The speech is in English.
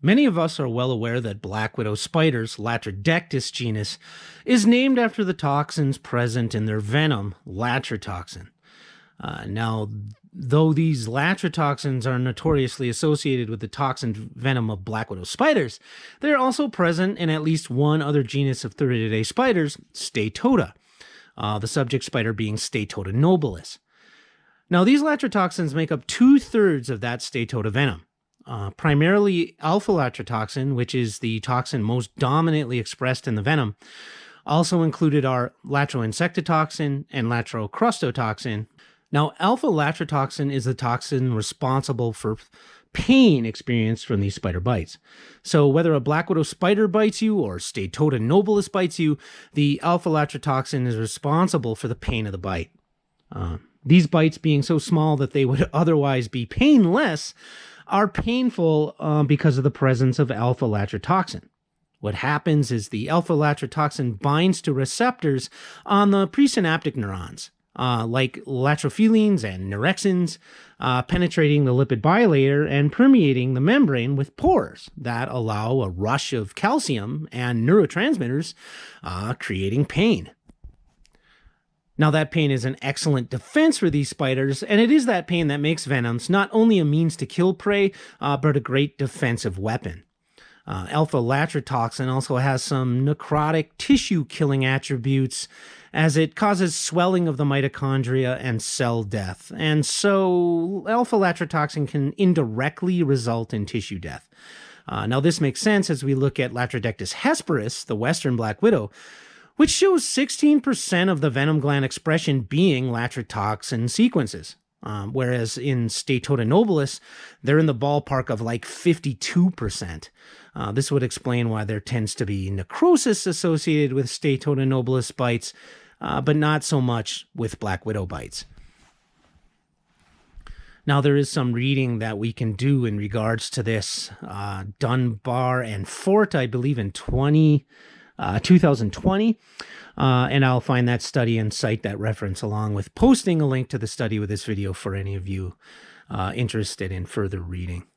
Many of us are well aware that black widow spiders, Latrodectus genus, is named after the toxins present in their venom, latrotoxin. Now, though these latrotoxins are notoriously associated with the toxin venom of black widow spiders, they are also present in at least one other genus of Theridiidae spiders, Steatoda, the subject spider being Steatoda nobilis. Now, these latrotoxins make up 2/3 of that Steatoda venom. Primarily alpha-latrotoxin, which is the toxin most dominantly expressed in the venom. Also included are latroinsectitoxin and latrocrustotoxin. Now, alpha-latrotoxin is the toxin responsible for pain experienced from these spider bites. So whether a black widow spider bites you or Steatoda nobilis bites you, the alpha-latrotoxin is responsible for the pain of the bite. These bites being so small that they would otherwise be painless are painful because of the presence of alpha-latrotoxin. What happens is the alpha-latrotoxin binds to receptors on the presynaptic neurons, like latrophileins and neurexins, penetrating the lipid bilayer and permeating the membrane with pores that allow a rush of calcium and neurotransmitters, creating pain. Now, that pain is an excellent defense for these spiders, and it is that pain that makes venoms not only a means to kill prey, but a great defensive weapon. Alpha-latrotoxin also has some necrotic tissue-killing attributes, as it causes swelling of the mitochondria and cell death, and so alpha-latrotoxin can indirectly result in tissue death. Now, this makes sense as we look at Latrodectus hesperus, the western black widow, which shows 16% of the venom gland expression being latrotoxin sequences, whereas in Steatoda nobilis, they're in the ballpark of like 52%. This would explain why there tends to be necrosis associated with Steatoda nobilis bites, but not so much with black widow bites. Now, there is some reading that we can do in regards to this. Dunbar and Fort, I believe, in 2020, and I'll find that study and cite that reference along with posting a link to the study with this video for any of you interested in further reading.